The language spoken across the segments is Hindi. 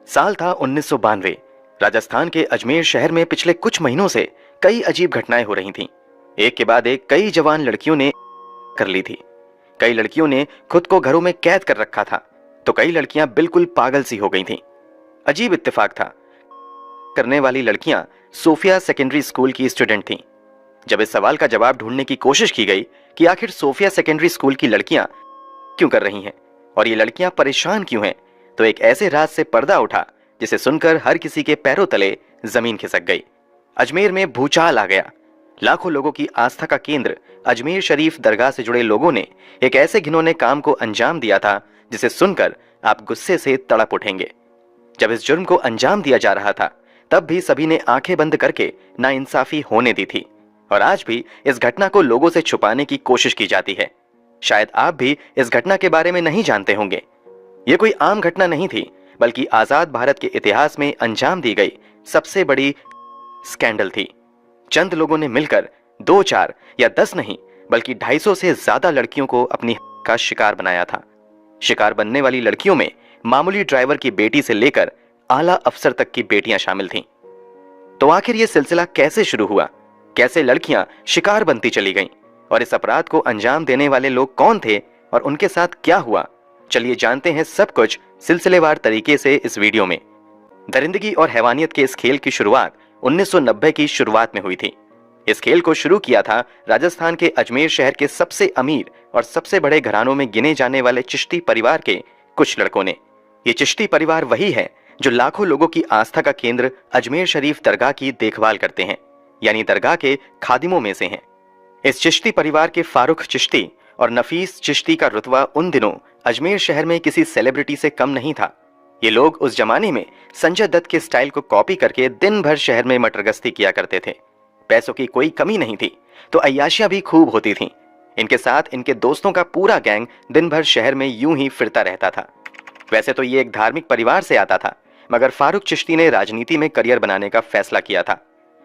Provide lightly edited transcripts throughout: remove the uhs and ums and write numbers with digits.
साल था 1992। राजस्थान के अजमेर शहर में पिछले कुछ महीनों से कई अजीब घटनाएं हो रही थीं। एक के बाद एक कई जवान लड़कियों ने कर ली थी। कई लड़कियों ने खुद को घरों में कैद कर रखा था, तो कई लड़कियां बिल्कुल पागल सी हो गई थीं। अजीब इत्तेफाक था। करने वाली लड़कियां सोफिया सेकेंडरी स्कूल की स्टूडेंट थीं। जब इस सवाल का जवाब ढूंढने की कोशिश की गई कि आखिर सोफिया सेकेंडरी स्कूल की लड़कियां क्यों कर रही हैं और ये लड़कियां परेशान क्यों हैं, तो एक ऐसे राज से पर्दा उठा जिसे सुनकर हर किसी के पैरों तले जमीन खिसक गई। अजमेर में भूचाल आ गया। लाखों लोगों की आस्था का केंद्र अजमेर शरीफ दरगाह से जुड़े लोगों ने एक ऐसे घिनौने काम को अंजाम दिया था जिसे सुनकर आप गुस्से से तड़प उठेंगे। जब इस जुर्म को अंजाम दिया जा रहा था, तब भी सभी ने आंखें बंद करके नाइंसाफी होने दी थी, और आज भी इस घटना को लोगों से छुपाने की कोशिश की जाती है। शायद आप भी इस घटना के बारे में नहीं जानते होंगे। यह कोई आम घटना नहीं थी, बल्कि आजाद भारत के इतिहास में अंजाम दी गई सबसे बड़ी स्कैंडल थी। चंद लोगों ने मिलकर 2, 4 या 10 नहीं, बल्कि 250 से ज्यादा लड़कियों को अपनी का शिकार बनाया था। शिकार बनने वाली लड़कियों में मामूली ड्राइवर की बेटी से लेकर आला अफसर तक की बेटियां शामिल थीं। तो आखिर यह सिलसिला कैसे शुरू हुआ? कैसे लड़कियां शिकार बनती चली गईं? और इस अपराध को अंजाम देने वाले लोग कौन थे और उनके साथ क्या हुआ? चलिए जानते हैं सब कुछ सिलसिलेवार तरीके से इस वीडियो में। दरिंदगी और हैवानियत के इस खेल की शुरुआत 1990 की शुरुआत में हुई थी। इस खेल को शुरू किया था राजस्थान के अजमेर शहर के सबसे अमीर और सबसे बड़े घरानों में गिने जाने वाले चिश्ती परिवार के कुछ लड़कों ने। ये चिश्ती परिवार वही है जो लाखों लोगों की आस्था का केंद्र अजमेर शरीफ दरगाह की देखभाल करते हैं, यानी दरगाह के खादिमों में से हैं। इस चिश्ती परिवार के फारूक चिश्ती और नफीस चिश्ती का रुतबा उन दिनों अजमेर शहर में किसी सेलिब्रिटी से कम नहीं था। ये लोग उस जमाने में संजय दत्त के स्टाइल को कॉपी करके दिन भर शहर में मटरगश्ती किया करते थे। पैसों की कोई कमी नहीं थी, तो अय्याशियां भी खूब होती थीं। इनके साथ इनके दोस्तों का पूरा गैंग दिन भर शहर में यूं ही फिरता रहता था। वैसे तो ये एक धार्मिक परिवार से आता था, मगर फारूक चिश्ती ने राजनीति में करियर बनाने का फैसला किया था।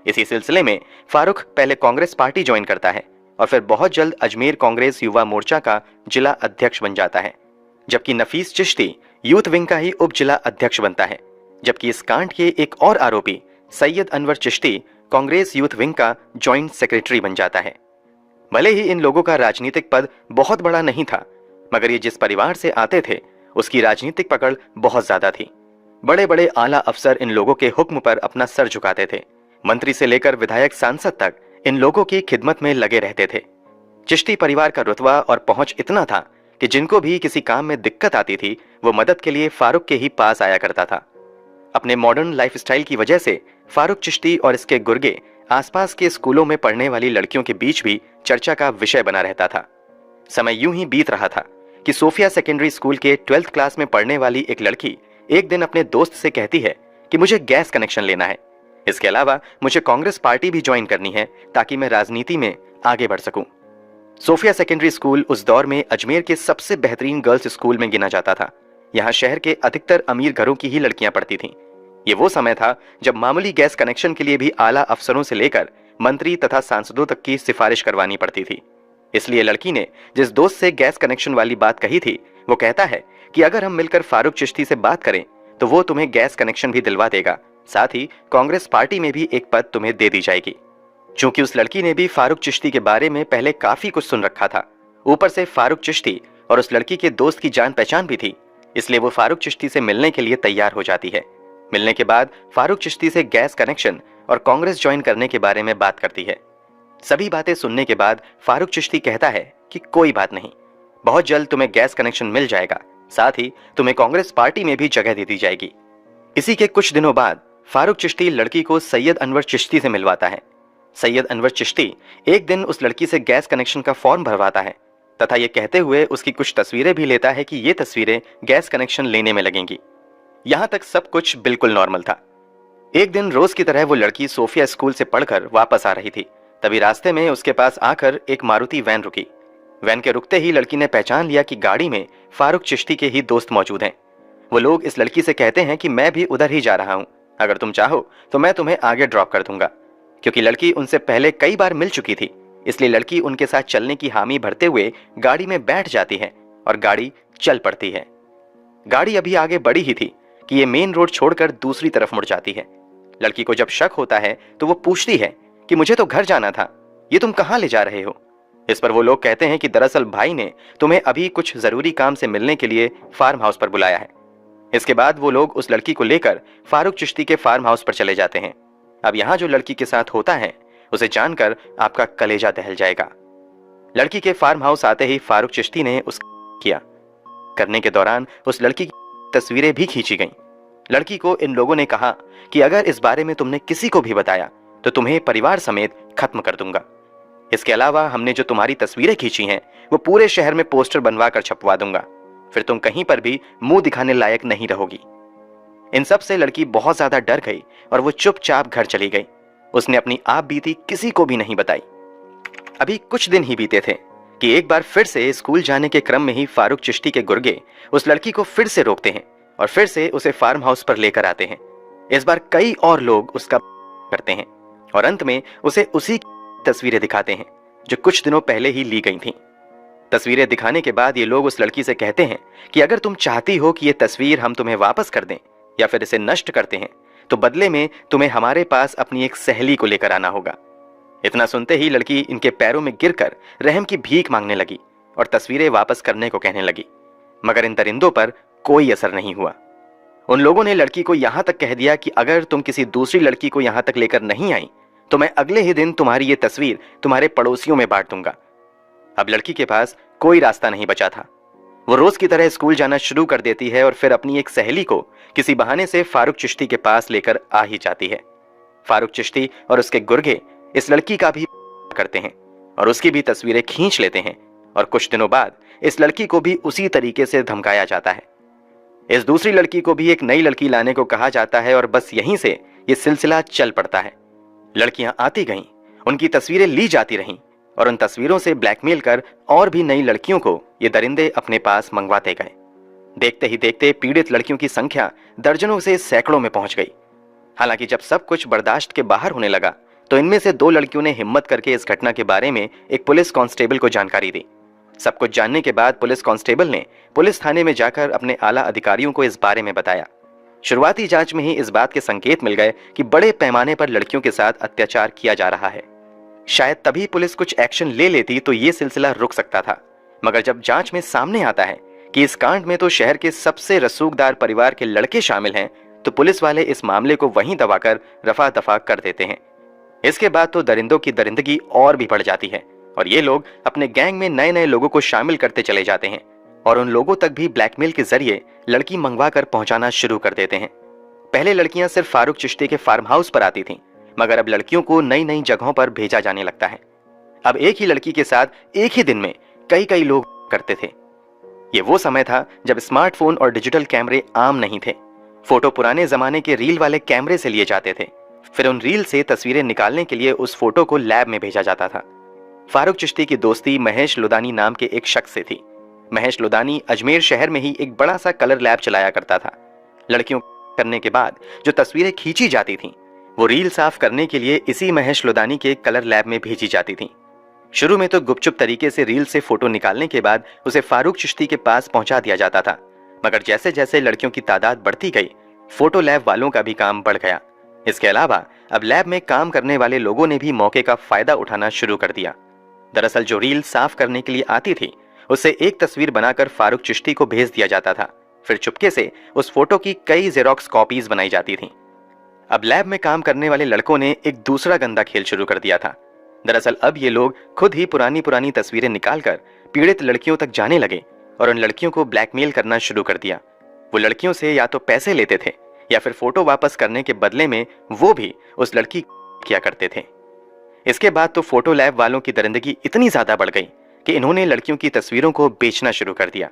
इसी सिलसिले में फारूक पहले कांग्रेस पार्टी ज्वाइन करता है और फिर बहुत जल्द अजमेर कांग्रेस युवा मोर्चा का जिला अध्यक्ष बन जाता है, जबकि नफीस चिश्ती यूथ विंग का ही उप जिला अध्यक्ष बनता है। जबकि इस कांड के एक और आरोपी सैयद अनवर चिश्ती कांग्रेस यूथ विंग का जॉइंट सेक्रेटरी बन जाता है। भले ही इन लोगों का राजनीतिक पद बहुत बड़ा नहीं था, मगर ये जिस परिवार से आते थे उसकी राजनीतिक पकड़ बहुत ज्यादा थी। बड़े बड़े आला अफसर इन लोगों के हुक्म पर अपना सर झुकाते थे। मंत्री से लेकर विधायक सांसद तक इन लोगों की खिदमत में लगे रहते थे। चिश्ती परिवार का रुतबा और पहुंच इतना था कि जिनको भी किसी काम में दिक्कत आती थी, वो मदद के लिए फारूक के ही पास आया करता था। अपने मॉडर्न लाइफस्टाइल की वजह से फारूक चिश्ती और इसके गुर्गे आसपास के स्कूलों में पढ़ने वाली लड़कियों के बीच भी चर्चा का विषय बना रहता था। समय यूं ही बीत रहा था कि सोफिया सेकेंडरी स्कूल के 12th क्लास में पढ़ने वाली एक लड़की एक दिन अपने दोस्त से कहती है कि मुझे गैस कनेक्शन लेना है। इसके अलावा मुझे कांग्रेस पार्टी भी ज्वाइन करनी है ताकि मैं राजनीति में आगे बढ़ सकूं। सोफिया सेकेंडरी स्कूल उस दौर में अजमेर के सबसे बेहतरीन गर्ल्स स्कूल में गिना जाता था। यहाँ शहर के अधिकतर अमीर घरों की ही लड़कियां पढ़ती थीं। ये वो समय था जब मामूली गैस कनेक्शन के लिए भी आला अफसरों से लेकर मंत्री तथा सांसदों तक की सिफारिश करवानी पड़ती थी। इसलिए लड़की ने जिस दोस्त से गैस कनेक्शन वाली बात कही थी, वो कहता है कि अगर हम मिलकर फारूक चिश्ती से बात करें तो वो तुम्हें गैस कनेक्शन भी दिलवा देगा, साथ ही कांग्रेस पार्टी में भी एक पद तुम्हें दे दी जाएगी। चूंकि उस लड़की ने भी फारूक चिश्ती के बारे में पहले काफी कुछ सुन रखा था, ऊपर से फारूक चिश्ती और उस लड़की के दोस्त की जान पहचान भी थी, इसलिए वो फारूक चिश्ती से मिलने के लिए तैयार हो जाती है। मिलने के बाद फारूक चिश्ती से गैस कनेक्शन और कांग्रेस ज्वाइन करने के बारे में बात करती है। सभी बातें सुनने के बाद फारूक चिश्ती कहता है कि कोई बात नहीं, बहुत जल्द तुम्हें गैस कनेक्शन मिल जाएगा, साथ ही तुम्हें कांग्रेस पार्टी में भी जगह दे दी जाएगी। इसी के कुछ दिनों बाद फारूक चिश्ती लड़की को सैयद अनवर चिश्ती से मिलवाता है। सैयद अनवर चिश्ती एक दिन उस लड़की से गैस कनेक्शन का फॉर्म भरवाता है तथा ये कहते हुए उसकी कुछ तस्वीरें भी लेता है कि ये तस्वीरें गैस कनेक्शन लेने में लगेंगी। यहां तक सब कुछ बिल्कुल नॉर्मल था। एक दिन रोज की तरह वो लड़की सोफिया स्कूल से पढ़कर वापस आ रही थी। तभी रास्ते में उसके पास आकर एक मारुति वैन रुकी। वैन के रुकते ही लड़की ने पहचान लिया कि गाड़ी में फारूक चिश्ती के ही दोस्त मौजूद हैं। वो लोग इस लड़की से कहते हैं कि मैं भी उधर ही जा रहा हूं, अगर तुम चाहो तो मैं तुम्हें आगे ड्रॉप कर दूंगा। क्योंकि लड़की उनसे पहले कई बार मिल चुकी थी, इसलिए लड़की उनके साथ चलने की हामी भरते हुए गाड़ी में बैठ जाती है और गाड़ी चल पड़ती है। गाड़ी अभी आगे बढ़ी ही थी कि ये मेन रोड छोड़कर दूसरी तरफ मुड़ जाती है। लड़की को जब शक होता है तो वो पूछती है कि मुझे तो घर जाना था, ये तुम कहाँ ले जा रहे हो। इस पर वो लोग कहते हैं कि दरअसल भाई ने तुम्हें अभी कुछ जरूरी काम से मिलने के लिए फार्म हाउस पर बुलाया है। इसके बाद वो लोग उस लड़की को लेकर फारूक चिश्ती के फार्म हाउस पर चले जाते हैं। अब यहाँ जो लड़की के साथ होता है उसे जानकर आपका कलेजा दहल जाएगा। लड़की के फार्म हाउस आते ही फारूक चिश्ती ने उस किया करने के दौरान उस लड़की की तस्वीरें भी खींची गईं। लड़की को इन लोगों ने कहा कि अगर इस बारे में तुमने किसी को भी बताया तो तुम्हें परिवार समेत खत्म कर दूंगा। इसके अलावा हमने जो तुम्हारी तस्वीरें खींची हैं वो पूरे शहर में पोस्टर बनवा कर छपवा दूंगा, फिर तुम कहीं पर भी मुंह दिखाने लायक नहीं रहोगी। इन सब से लड़की बहुत ज्यादा डर गई और वो चुपचाप घर चली गई। उसने अपनी आप बीती किसी को भी नहीं बताई। अभी कुछ दिन ही बीते थे कि एक बार फिर से स्कूल जाने के क्रम में ही फारूक चिश्ती के गुर्गे उस लड़की को फिर से रोकते हैं और फिर से उसे फार्म हाउस पर लेकर आते हैं। इस बार कई और लोग उसका करते हैं और अंत में उसे उसी तस्वीरें दिखाते हैं जो कुछ दिनों पहले ही ली गई थीं। तस्वीरें दिखाने के बाद ये लोग उस लड़की से कहते हैं कि अगर तुम चाहती हो कि ये तस्वीर हम तुम्हें वापस कर दें या फिर इसे नष्ट करते हैं तो बदले में तुम्हें हमारे पास अपनी एक सहेली को लेकर आना होगा। इतना सुनते ही लड़की इनके पैरों में गिरकर रहम की भीख मांगने लगी और तस्वीरें वापस करने को कहने लगी, मगर इन दरिंदों पर कोई असर नहीं हुआ। उन लोगों ने लड़की को यहां तक कह दिया कि अगर तुम किसी दूसरी लड़की को यहां तक लेकर नहीं आई तो मैं अगले ही दिन तुम्हारी ये तस्वीर तुम्हारे पड़ोसियों में बांट दूंगा। अब लड़की के पास कोई रास्ता नहीं बचा था। वो रोज की तरह स्कूल जाना शुरू कर देती है और फिर अपनी एक सहेली को किसी बहाने से फारूक चिश्ती के पास लेकर आ ही जाती है। फारूक चिश्ती और उसके गुर्गे इस लड़की का भी करते हैं और उसकी भी तस्वीरें खींच लेते हैं और कुछ दिनों बाद इस लड़की को भी उसी तरीके से धमकाया जाता है। इस दूसरी लड़की को भी एक नई लड़की लाने को कहा जाता है और बस यहीं से ये सिलसिला चल पड़ता है। लड़कियां आती गईं, उनकी तस्वीरें ली जाती रहीं और उन तस्वीरों से ब्लैकमेल कर और भी नई लड़कियों को ये दरिंदे अपने पास मंगवाते गए। देखते ही देखते पीड़ित लड़कियों की संख्या दर्जनों से सैकड़ों में पहुंच गई। हालांकि जब सब कुछ बर्दाश्त के बाहर होने लगा तो इनमें से 2 लड़कियों ने हिम्मत करके इस घटना के बारे में एक पुलिस कांस्टेबल को जानकारी दी। सब कुछ जानने के बाद पुलिस कांस्टेबल ने पुलिस थाने में जाकर अपने आला अधिकारियों को इस बारे में बताया। शुरुआती जांच में ही इस बात के संकेत मिल गए कि बड़े पैमाने पर लड़कियों के साथ अत्याचार किया जा रहा है। शायद तभी पुलिस कुछ एक्शन ले लेती तो ये सिलसिला रुक सकता था, मगर जब जांच में सामने आता है कि इस कांड में तो शहर के सबसे रसूखदार परिवार के लड़के शामिल हैं, तो पुलिस वाले इस मामले को वहीं दबाकर रफा दफा कर देते हैं। इसके बाद तो दरिंदों की दरिंदगी और भी बढ़ जाती है और ये लोग अपने गैंग में नए नए लोगों को शामिल करते चले जाते हैं और उन लोगों तक भी ब्लैकमेल के जरिए लड़की मंगवा कर पहुंचाना शुरू कर देते हैं। पहले लड़कियां सिर्फ फारूक चिश्ती के फार्म हाउस पर आती थीं, मगर अब लड़कियों को नई नई जगहों पर भेजा जाने लगता है। अब एक ही लड़की के साथ एक ही दिन में कई कई लोग करते थे। ये वो समय था जब स्मार्टफोन और डिजिटल कैमरे आम नहीं थे। फोटो पुराने जमाने के रील वाले कैमरे से लिए जाते थे, फिर उन रील से तस्वीरें निकालने के लिए उस फोटो को लैब में भेजा जाता था। फारूक चिश्ती की दोस्ती महेश लुदानी नाम के एक शख्स से थी। महेश लुदानी अजमेर शहर में ही एक बड़ा सा कलर लैब चलाया करता था। लड़कियों करने के बाद जो तस्वीरें खींची जाती थीं, वो रील साफ करने के लिए इसी महेश लुदानी के कलर लैब में भेजी जाती थीं। शुरू में तो गुपचुप तरीके से रील से फोटो निकालने के बाद उसे फारूक चिश्ती के पास पहुंचा दिया जाता था, मगर जैसे जैसे लड़कियों की तादाद बढ़ती गई, फोटो लैब वालों का भी काम बढ़ गया। इसके अलावा अब लैब में काम करने वाले लोगों ने भी मौके का फायदा उठाना शुरू कर दिया। दरअसल जो रील साफ करने के लिए आती थी उससे एक तस्वीर बनाकर फारूक चिश्ती को भेज दिया जाता था, फिर चुपके से उस फोटो की कई जेरोक्स कॉपीज बनाई जाती थीं। अब लैब में काम करने वाले लड़कों ने एक दूसरा गंदा खेल शुरू कर दिया था। दरअसल अब ये लोग खुद ही पुरानी पुरानी तस्वीरें निकालकर पीड़ित लड़कियों तक जाने लगे और उन लड़कियों को ब्लैकमेल करना शुरू कर दिया। वो लड़कियों से या तो पैसे लेते थे या फिर फोटो वापस करने के बदले में वो भी उस लड़की किया करते थे। इसके बाद तो फोटो लैब वालों की दरिंदगी इतनी ज्यादा बढ़ गई कि इन्होंने लड़कियों की तस्वीरों को बेचना शुरू कर दिया।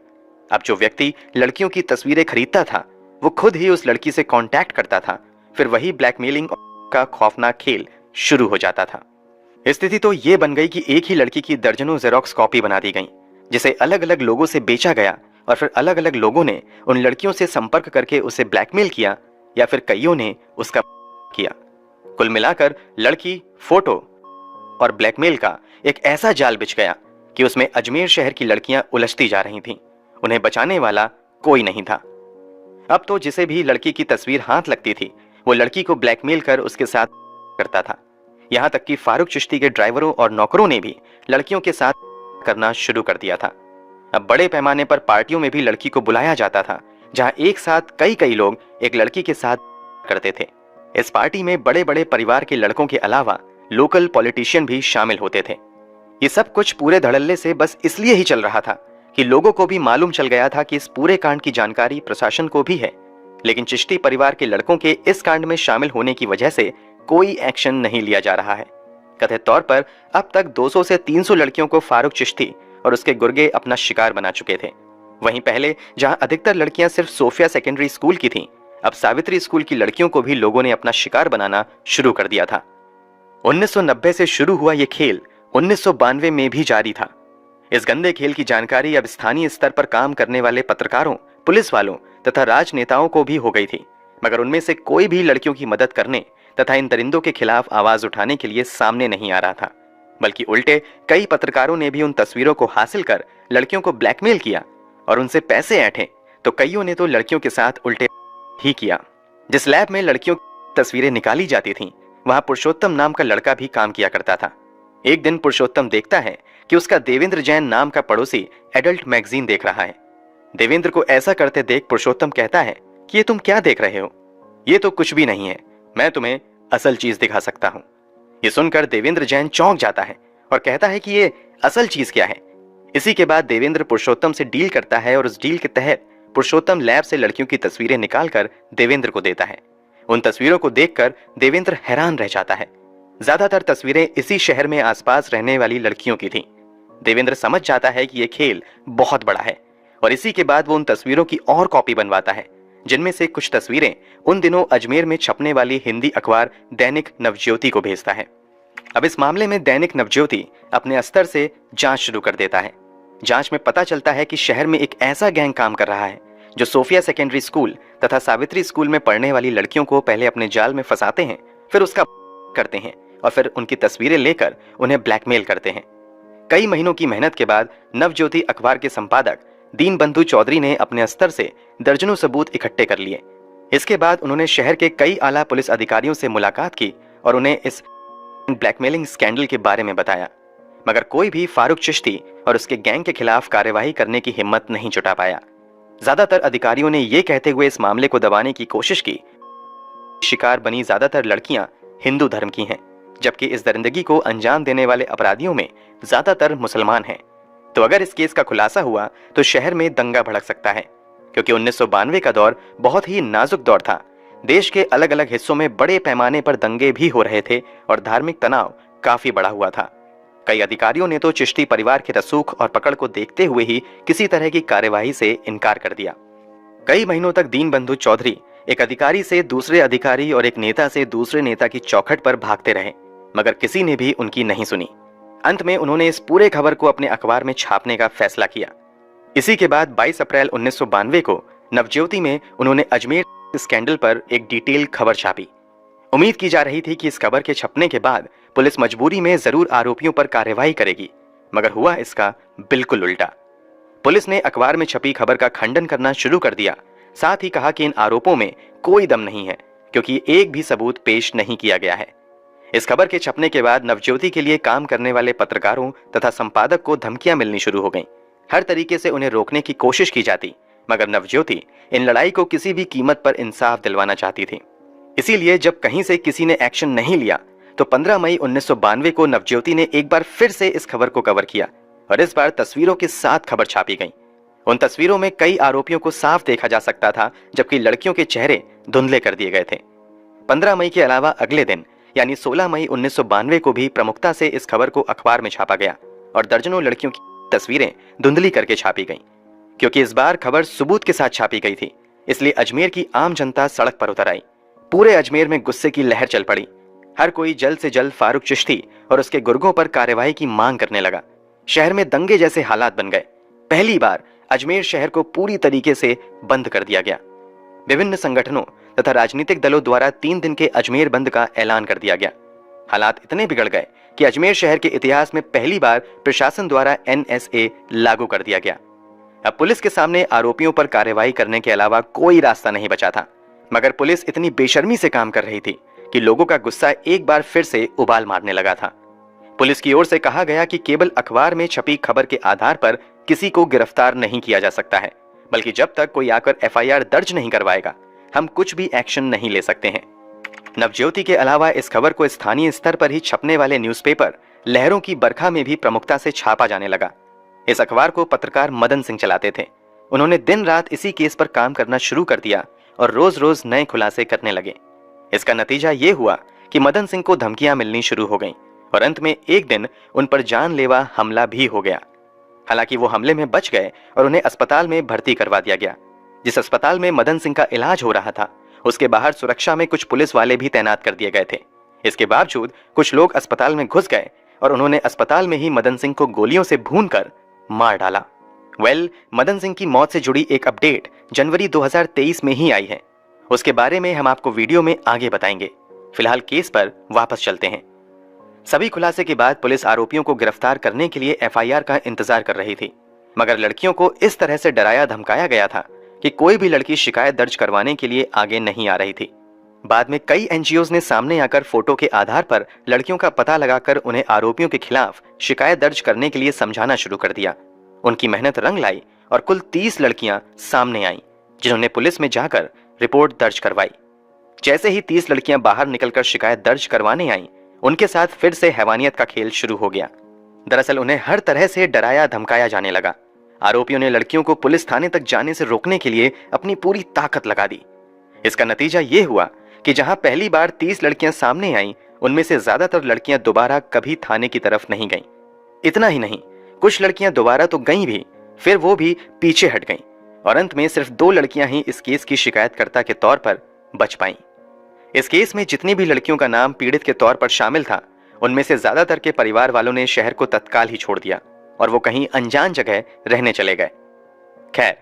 अब जो व्यक्ति लड़कियों की तस्वीरें खरीदता था वो खुद ही उस लड़की से कांटेक्ट करता था, फिर वही ब्लैकमेलिंग का खौफनाक खेल शुरू हो जाता था। स्थिति तो ये बन गई कि एक ही लड़की की दर्जनों जेरोक्स कॉपी बना दी गई, जिसे अलग अलग लोगों से बेचा गया और फिर अलग अलग लोगों ने उन लड़कियों से संपर्क करके उसे ब्लैकमेल किया या फिर कईयों ने उसका किया। कुल मिलाकर लड़की, फोटो और ब्लैकमेल का एक ऐसा जाल बिछ गया कि उसमें अजमेर शहर की लड़कियां उलझती जा रही थीं। उन्हें बचाने वाला कोई नहीं था। अब तो जिसे भी लड़की की तस्वीर हाथ लगती थी वो लड़की को ब्लैकमेल कर उसके साथ करता था। यहाँ तक कि फारूक चिश्ती के ड्राइवरों और नौकरों ने भी लड़कियों के साथ करना शुरू कर दिया था। अब बड़े पैमाने पर पार्टियों में भी लड़की को बुलाया जाता था, जहां एक साथ कई कई लोग एक लड़की के साथ करते थे। इस पार्टी में बड़े बड़े परिवार के लड़कों के अलावा लोकल पॉलिटिशियन भी शामिल होते थे। ये सब कुछ पूरे धड़ल्ले से बस इसलिए ही चल रहा था कि लोगों को भी मालूम चल गया था कि इस पूरे कांड की जानकारी प्रशासन को भी है, लेकिन चिश्ती परिवार के लड़कों के इस कांड में शामिल होने की वजह से कोई एक्शन नहीं लिया जा रहा है। कथित तौर पर अब तक 200 से 300 लड़कियों को फारूक चिश्ती और उसके गुर्गे अपना शिकार बना चुके थे। वहीं पहले जहां अधिकतर लड़कियां सिर्फ सोफिया सेकेंडरी स्कूल की थीं, अब सावित्री स्कूल की लड़कियों को भी लोगों ने अपना शिकार बनाना शुरू कर दिया था। 1990 से शुरू हुआ यह खेल 1992 में भी जारी था। इस गंदे खेल की जानकारी अब स्थानीय स्तर पर काम करने वाले पत्रकारों, पुलिस वालों तथा राजनेताओं को भी हो गई थी, मगर उनमें से कोई भी लड़कियों की मदद करने तथा इन दरिंदों के खिलाफ आवाज उठाने के लिए सामने नहीं आ रहा था। बल्कि उल्टे कई पत्रकारों ने भी उन तस्वीरों को हासिल कर लड़कियों को ब्लैकमेल किया और उनसे पैसे ऐंठे, तो कईयों ने तो लड़कियों के साथ उल्टे ही किया। जिस लैब में लड़कियों की तस्वीरें निकाली जाती थीं, वहां पुरुषोत्तम नाम का लड़का भी काम किया करता था। एक दिन पुरुषोत्तम देखता है कि उसका देवेंद्र जैन नाम का पड़ोसी एडल्ट मैगजीन देख रहा है। देवेंद्र को ऐसा करते देख पुरुषोत्तम कहता है कि ये तुम क्या देख रहे हो, ये तो कुछ भी नहीं है, मैं तुम्हें असल चीज दिखा सकता हूं। ये सुनकर देवेंद्र जैन चौंक जाता है और कहता है कि ये असल चीज क्या है। इसी के बाद देवेंद्र पुरुषोत्तम से डील करता है और उस डील के तहत पुरुषोत्तम लैब से लड़कियों की तस्वीरें निकालकर देवेंद्र को देता है। उन तस्वीरों को देखकर देवेंद्र हैरान रह जाता है। ज्यादातर तस्वीरें इसी शहर में आसपास रहने वाली लड़कियों की थीं। देवेंद्र समझ जाता है कि यह खेल बहुत बड़ा है और इसी के बाद वो उन तस्वीरों की और कॉपी बनवाता है, जिनमें से कुछ तस्वीरें उन दिनों अजमेर में छपने वाली हिंदी अखबार दैनिक नवज्योति को भेजता है। अब इस मामले में दैनिक नवज्योति अपने स्तर से जांच शुरू कर देता है। जांच में पता चलता है कि शहर में एक ऐसा गैंग काम कर रहा है जो सोफिया सेकेंडरी स्कूल तथा सावित्री स्कूल में पढ़ने वाली लड़कियों को पहले अपने जाल में फंसाते हैं, फिर उसका करते हैं और फिर उनकी तस्वीरें लेकर उन्हें ब्लैकमेल करते हैं। कई महीनों की मेहनत के बाद नवज्योति अखबार के संपादक दीनबंधु चौधरी ने अपने स्तर से दर्जनों सबूत इकट्ठे कर लिए। इसके बाद उन्होंने शहर के कई आला पुलिस अधिकारियों से मुलाकात की और उन्हें इस ब्लैकमेलिंग स्कैंडल के बारे में बताया, मगर कोई भी फारूक चिश्ती और उसके गैंग के खिलाफ कार्यवाही करने की हिम्मत नहीं जुटा पाया। ज्यादातर अधिकारियों ने यह कहते हुए इस मामले को दबाने की कोशिश की, शिकार बनी ज्यादातर लड़कियां हिंदू धर्म की हैं, जबकि इस दरिंदगी को अंजाम देने वाले अपराधियों में ज्यादातर मुसलमान हैं। तो अगर इस केस का खुलासा हुआ तो शहर में दंगा भड़क सकता है, क्योंकि 1992 का दौर बहुत ही नाजुक दौर था। देश के अलग अलग हिस्सों में बड़े पैमाने पर दंगे भी हो रहे थे और धार्मिक तनाव काफी बढ़ा हुआ था। कई अधिकारियों ने तो चिश्ती परिवार के रसूख और पकड़ को देखते हुए ही किसी तरह की कार्यवाही से इनकार कर दिया। कई महीनों तक दीनबंधु चौधरी एक अधिकारी से दूसरे अधिकारी और एक नेता से दूसरे नेता की चौखट पर भागते रहे, मगर किसी ने भी उनकी नहीं सुनी। अंत में उन्होंने इस पूरे खबर को अपने अखबार में छापने का फैसला किया। इसी के बाद 22 अप्रैल 1992 को नवज्योति में उन्होंने अजमेर स्कैंडल पर एक डिटेल खबर छापी। उम्मीद की जा रही थी कि इस खबर के छपने के बाद पुलिस मजबूरी में जरूर आरोपियों पर कार्यवाही करेगी, मगर हुआ इसका बिल्कुल उल्टा। पुलिस ने अखबार में छपी खबर का खंडन करना शुरू कर दिया, साथ ही कहा कि इन आरोपों में कोई दम नहीं है, क्योंकि एक भी सबूत पेश नहीं किया गया है। इस खबर के छपने के बाद नवज्योति के लिए काम करने वाले पत्रकारों तथा संपादक को धमकियां मिलनी शुरू हो गईं। हर तरीके से उन्हें रोकने की कोशिश की जाती, मगर नवज्योति इन लड़ाई को किसी भी कीमत पर इंसाफ दिलवाना चाहती थी। इसीलिए जब कहीं से किसी ने एक्शन नहीं लिया तो 15 मई 1992 को नवज्योति ने एक बार फिर से इस खबर को कवर किया और इस बार तस्वीरों के साथ खबर छापी गई। उन तस्वीरों में कई आरोपियों को साफ देखा जा सकता था, जबकि लड़कियों के चेहरे धुंधले कर दिए गए थे। 15 मई के अलावा अगले दिन यानी 16 मई 1992 को भी प्रमुखता से इस खबर को अखबार में छापा गया और दर्जनों लड़कियों की तस्वीरें धुंधली करके छापी गईं। क्योंकि इस बार खबर सबूत के साथ छापी गई थी, इसलिए अजमेर की आम जनता सड़क पर उतर आई। पूरे अजमेर में गुस्से की लहर चल पड़ी। हर कोई जल्द से जल्द फारूक चिश्ती और उसके गुर्गों पर कार्यवाही की मांग करने लगा। शहर में दंगे जैसे हालात बन गए। पहली बार अजमेर शहर को पूरी तरीके से बंद कर दिया गया। विभिन्न संगठनों तथा राजनीतिक दलों द्वारा 3 दिन के अजमेर बंद का ऐलान कर दिया गया। हालात इतने बिगड़ गए कि अजमेर शहर के इतिहास में पहली बार प्रशासन द्वारा NSA लागू कर दिया गया। अब पुलिस के सामने आरोपियों पर कार्रवाई करने के अलावा कोई रास्ता नहीं बचा था, मगर पुलिस इतनी बेशर्मी से काम कर रही थी कि लोगों का गुस्सा एक बार फिर से उबाल मारने लगा था। पुलिस की ओर से कहा गया कि केवल अखबार में छपी खबर के आधार पर किसी को गिरफ्तार नहीं किया जा सकता है, बल्कि जब तक कोई आकर एफआईआर दर्ज नहीं करवाएगा हम कुछ भी एक्शन नहीं ले सकते हैं। नवज्योति के अलावा इस खबर को स्थानीय स्तर पर ही छपने वाले न्यूज़पेपर लहरों की बरखा में भी प्रमुखता से छापा जाने लगा। इस अखबार को पत्रकार मदन सिंह चलाते थे। उन्होंने दिन रात इसी केस पर काम करना शुरू कर दिया और रोज रोज नए खुलासे करने लगे। इसका नतीजा ये हुआ कि मदन सिंह को धमकियां मिलनी शुरू हो गईं और अंत में एक दिन उन पर जानलेवा हमला भी हो गया। हालांकि वो हमले में बच गए और उन्हें अस्पताल में भर्ती करवा दिया गया। जिस अस्पताल में मदन सिंह का इलाज हो रहा था उसके बाहर सुरक्षा में कुछ पुलिस वाले भी तैनात कर दिए गए थे। इसके बावजूद कुछ लोग अस्पताल में घुस गए और उन्होंने अस्पताल में ही मदन सिंह को गोलियों से भूनकर मार डाला। मदन सिंह की मौत से जुड़ी एक अपडेट जनवरी 2023 में ही आई है। उसके बारे में हम आपको वीडियो में आगे बताएंगे। फिलहाल केस पर वापस चलते हैं। सभी खुलासे के बाद पुलिस आरोपियों को गिरफ्तार करने के लिए एफआईआर का इंतजार कर रही थी, मगर लड़कियों को इस तरह से डराया धमकाया गया था कि कोई भी लड़की शिकायत दर्ज करवाने के लिए आगे नहीं आ रही थी। बाद में कई एनजीओज ने सामने आकर फोटो के आधार पर लड़कियों का पता लगाकर उन्हें आरोपियों के खिलाफ शिकायत दर्ज करने के लिए समझाना शुरू कर दिया। उनकी मेहनत रंग लाई और कुल 30 लड़कियां सामने आईं, जिन्होंने पुलिस में जाकर रिपोर्ट दर्ज करवाई। जैसे ही 30 लड़कियां बाहर निकलकर शिकायत दर्ज करवाने आईं, उनके साथ फिर से हैवानियत का खेल शुरू हो गया। दरअसल उन्हें हर तरह से डराया धमकाया जाने लगा। आरोपियों ने लड़कियों को पुलिस थाने तक जाने से रोकने के लिए अपनी पूरी ताकत लगा दी। इसका नतीजा ये हुआ कि जहां पहली बार 30 लड़कियां सामने आईं, उनमें से ज्यादातर लड़कियां दोबारा कभी थाने की तरफ नहीं गईं। इतना ही नहीं, कुछ लड़कियां दोबारा तो गईं भी, फिर वो भी पीछे हट गईं और अंत में सिर्फ 2 लड़कियां ही इस केस की शिकायतकर्ता के तौर पर बच पाईं। इस केस में जितनी भी लड़कियों का नाम पीड़ित के तौर पर शामिल था, उनमें से ज्यादातर के परिवार वालों ने शहर को तत्काल ही छोड़ दिया और वो कहीं अनजान जगह रहने चले गए। खैर,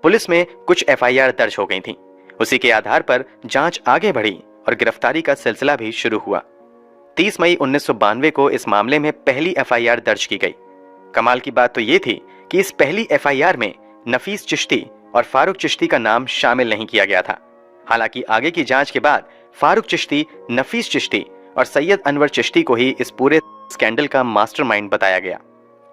पुलिस में कुछ एफआईआर दर्ज हो गई थी। उसी के आधार पर जांच आगे बढ़ी और गिरफ्तारी का सिलसिला भी शुरू हुआ। 30 मई 1992 को इस मामले में पहली एफआईआर दर्ज की गई। कमाल की बात तो ये थी कि इस पहली एफआईआर में नफीस चिश्ती और फारूक चिश्ती का नाम शामिल नहीं किया गया था। हालांकि आगे की जांच के बाद फारूक चिश्ती, नफीस चिश्ती और सैयद अनवर चिश्ती को ही इस पूरे स्कैंडल का मास्टरमाइंड बताया गया।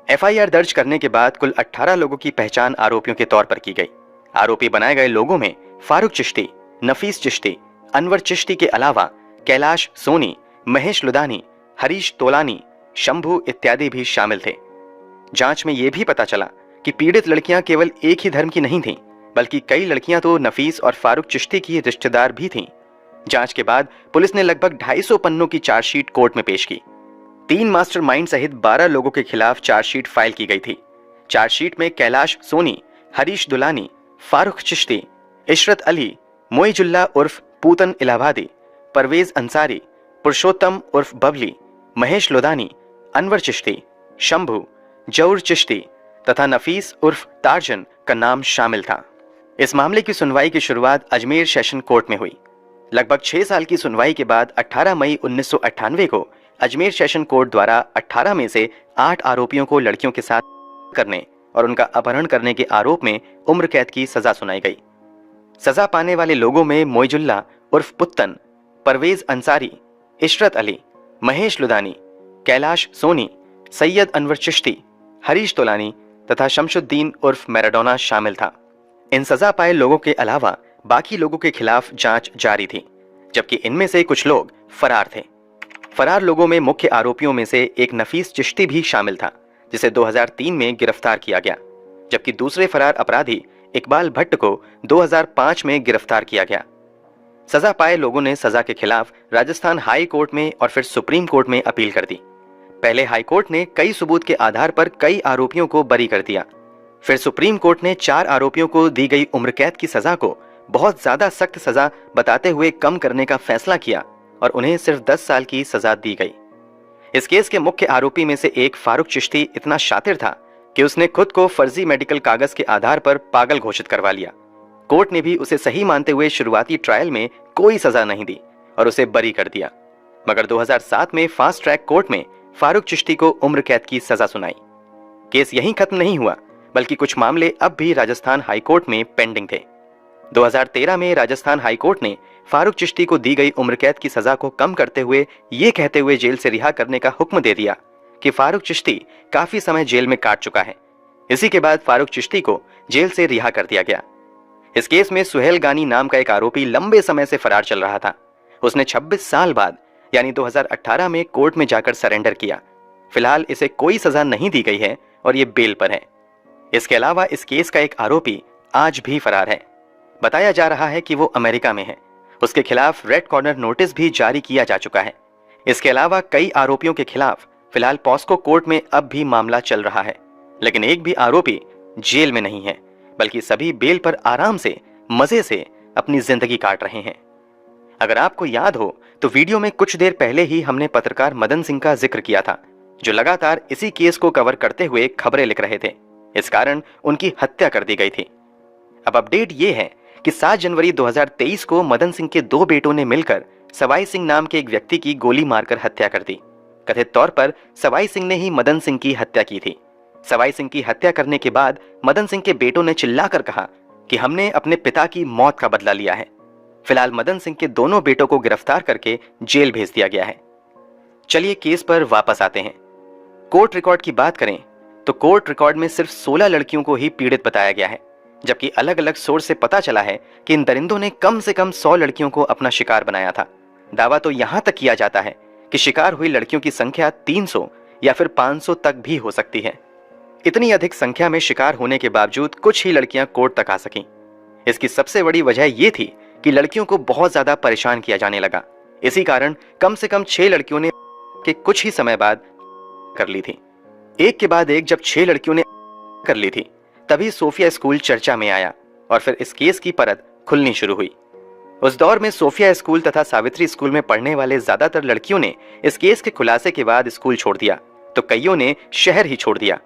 एफआईआर दर्ज करने के बाद कुल 18 लोगों की पहचान आरोपियों के तौर पर की गई। आरोपी बनाए गए लोगों में फारूक चिश्ती, नफीस चिश्ती, अनवर चिश्ती के अलावा कैलाश सोनी, महेश लुधानी, हरीश तोलानी, शंभू इत्यादि भी शामिल थे। जांच में यह भी पता चला कि पीड़ित लड़कियां केवल एक ही धर्म की नहीं थीं, बल्कि कई लड़कियां तो नफीस और फारूक चिश्ती की रिश्तेदार भी थीं। जांच के बाद पुलिस ने लगभग 250 पन्नों की चार्जशीट कोर्ट में पेश की। 3 मास्टरमाइंड सहित 12 लोगों के खिलाफ चार्जशीट फाइल की गई थी। चार्जशीट में कैलाश सोनी, हरीश दुलानी, फारूक चिश्ती, इशरत अली, मोइजुल्ला उर्फ पूतन इलाहाबादी, परवेज अंसारी, पुरुषोत्तम उर्फ बबली, महेश लोधानी, अनवर चिश्ती, शंभू, जऊर चिश्ती तथा नफीस उर्फ टार्जन का नाम शामिल था। इस मामले की सुनवाई की शुरुआत अजमेर सेशन कोर्ट में हुई। लगभग 6 साल की सुनवाई के बाद 18 मई 1998 को अजमेर सेशन कोर्ट द्वारा 18 में से 8 आरोपियों को लड़कियों के साथ करने और उनका अपहरण करने के आरोप में उम्र कैद की सजा सुनाई गई। सजा पाने वाले लोगों में मोइजुल्ला उर्फ पुत्तन, परवेज अंसारी, इशरत अली, महेश लुधानी, कैलाश सोनी, सैयद अनवर चिश्ती, हरीश तोलानी तथा शमशुद्दीन उर्फ मैराडोना शामिल था। इन सजा पाए लोगों के अलावा बाकी लोगों के खिलाफ जांच जारी थी, जबकि इनमें से कुछ लोग फरार थे। फरार लोगों में मुख्य आरोपियों में से एक नफीस चिश्ती भी शामिल था, जिसे 2003 में गिरफ्तार किया गया, जबकि दूसरे फरार अपराधी इकबाल भट्ट को 2005 में गिरफ्तार किया गया। सजा पाए लोगों ने सजा के खिलाफ राजस्थान हाई कोर्ट में और फिर सुप्रीम कोर्ट में अपील कर दी। पहले हाई कोर्ट ने कई सबूत के आधार पर कई आरोपियों को बरी कर दिया। फिर सुप्रीम कोर्ट ने 4 आरोपियों को दी गई उम्र कैद की सजा को बहुत ज्यादा सख्त सजा बताते हुए कम करने का फैसला किया और उन्हें सिर्फ 10 साल की सजा दी गई। इस केस के मुख्य आरोपी में से एक फारूक चिश्ती इतना शातिर था कि उसने खुद को फर्जी मेडिकल कागज के आधार पर पागल घोषित करवा लिया। कोर्ट ने भी उसे सही मानते हुए शुरुआती ट्रायल में कोई सजा नहीं दी और उसे बरी कर दिया, मगर 2007 में फास्ट ट्रैक कोर्ट में फारूक चिश्ती को उम्र कैद की सजा सुनाई। केस यहीं खत्म नहीं हुआ, बल्कि कुछ मामले अब भी राजस्थान हाईकोर्ट में पेंडिंग थे। 2013 में राजस्थान हाईकोर्ट ने फारूक चिश्ती को दी गई उम्र कैद की सजा को कम करते हुए ये कहते हुए जेल से रिहा करने का हुक्म दे दिया कि फारूक चिश्ती काफी समय जेल में काट चुका है। इसी के बाद फारूक चिश्ती को जेल से रिहा कर दिया गया। इस केस में सुहेल गानी नाम का एक आरोपी लंबे समय से फरार चल रहा था। उसने 26 साल बाद यानी 2018 में कोर्ट में जाकर सरेंडर किया। फिलहाल इसे कोई सजा नहीं दी गई है और ये बेल पर है। इसके अलावा इस केस का एक आरोपी आज भी फरार है। बताया जा रहा है कि वो अमेरिका में है। उसके खिलाफ रेड कॉर्नर नोटिस भी जारी किया जा चुका है। इसके अलावा कई आरोपियों के खिलाफ फिलहाल पॉस्को कोर्ट में अब भी मामला चल रहा है, लेकिन एक भी आरोपी जेल में नहीं है, बल्कि सभी बेल पर आराम से मजे से अपनी जिंदगी काट रहे हैं। अगर आपको याद हो तो वीडियो में कुछ देर पहले ही हमने पत्रकार मदन सिंह का जिक्र किया था, जो लगातार इसी केस को कवर करते हुए खबरें लिख रहे थे। इस कारण उनकी हत्या कर दी गई थी। अब अपडेट ये है कि 7 जनवरी 2023 को मदन सिंह के 2 बेटों ने मिलकर सवाई सिंह नाम के एक व्यक्ति की गोली मारकर हत्या कर दी। कथित तौर पर सवाई सिंह ने ही मदन सिंह की हत्या की थी। सवाई सिंह की हत्या करने के बाद मदन सिंह के बेटों ने चिल्लाकर कहा कि हमने अपने पिता की मौत का बदला लिया है। फिलहाल मदन सिंह के दोनों बेटों को गिरफ्तार करके जेल भेज दिया गया है। चलिए केस पर वापस आते हैं। कोर्ट रिकॉर्ड की बात करें तो कोर्ट रिकॉर्ड में सिर्फ 16 लड़कियों को ही पीड़ित बताया गया है, जबकि अलग अलग सोर्स से पता चला है कि इन दरिंदों ने कम से कम 100 लड़कियों को अपना शिकार बनाया था। दावा तो यहां तक किया जाता है कि शिकार हुई लड़कियों की संख्या 300 या फिर 500 तक भी हो सकती है। इतनी अधिक संख्या में शिकार होने के बावजूद कुछ ही लड़कियां कोर्ट तक आ सकीं। इसकी सबसे बड़ी वजह यह थी कि लड़कियों को बहुत ज्यादा परेशान किया जाने लगा। इसी कारण कम से कम 6 लड़कियों ने के कुछ ही समय बाद कर ली थी। एक के बाद एक जब 6 लड़कियों ने कर ली थी, तभी सोफिया स्कूल चर्चा में आया और फिर इस केस की परत खुलनी शुरू हुई। उस दौर में सोफिया स्कूल तथा सावित्री स्कूल में पढ़ने वाले ज्यादातर लड़कियों ने इस केस के खुलासे के बाद स्कूल छोड़ दिया, तो कईयों ने शहर ही छोड़ दिया।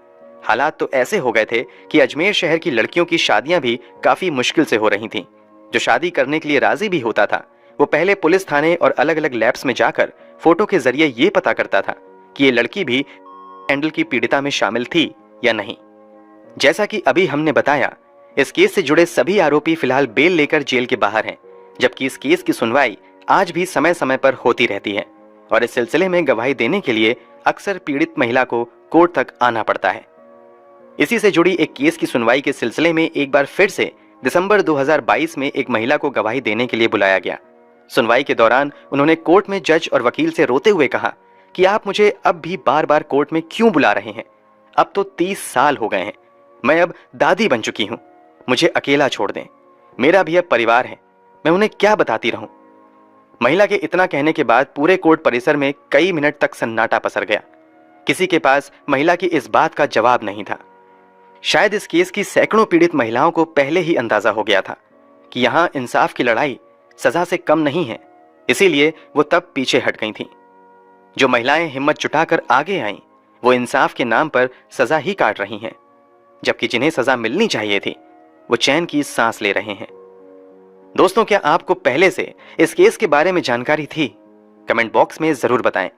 हालात तो ऐसे हो गए थे कि अजमेर शहर की लड़कियों की शादियां भी काफी मुश्किल से हो रही थीं। जो शादी करने के लिए राजी भी होता था, वो पहले पुलिस थाने और अलग अलग लैब्स में जाकर फोटो के जरिए ये पता करता था कि ये लड़की भी हैंडल की पीड़िता में शामिल थी या नहीं। जैसा कि अभी हमने बताया, इस केस से जुड़े सभी आरोपी फिलहाल बेल लेकर जेल के बाहर हैं, जबकि इस केस की सुनवाई आज भी समय समय पर होती रहती है और इस सिलसिले में गवाही देने के लिए अक्सर पीड़ित महिला को कोर्ट तक आना पड़ता है। इसी से जुड़ी एक केस की सुनवाई के सिलसिले में एक बार फिर से दिसंबर 2022 में एक महिला को गवाही देने के लिए बुलाया गया। सुनवाई के दौरान उन्होंने कोर्ट में जज और वकील से रोते हुए कहा कि आप मुझे अब भी बार बार कोर्ट में क्यों बुला रहे हैं? अब तो 30 साल हो गए हैं, मैं अब दादी बन चुकी हूं, मुझे अकेला छोड़ दें, मेरा भी अब परिवार है, मैं उन्हें क्या बताती रहूं? महिला के इतना कहने के बाद पूरे कोर्ट परिसर में कई मिनट तक सन्नाटा पसर गया। किसी के पास महिला की इस बात का जवाब नहीं था। शायद इस केस की सैकड़ों पीड़ित महिलाओं को पहले ही अंदाजा हो गया था कि यहां इंसाफ की लड़ाई सजा से कम नहीं है, इसीलिए वो तब पीछे हट गई थीं। जो महिलाएं हिम्मत जुटाकर आगे आईं, वो इंसाफ के नाम पर सजा ही काट रही हैं, जबकि जिन्हें सजा मिलनी चाहिए थी वो चैन की सांस ले रहे हैं। दोस्तों, क्या आपको पहले से इस केस के बारे में जानकारी थी? कमेंट बॉक्स में जरूर बताएं।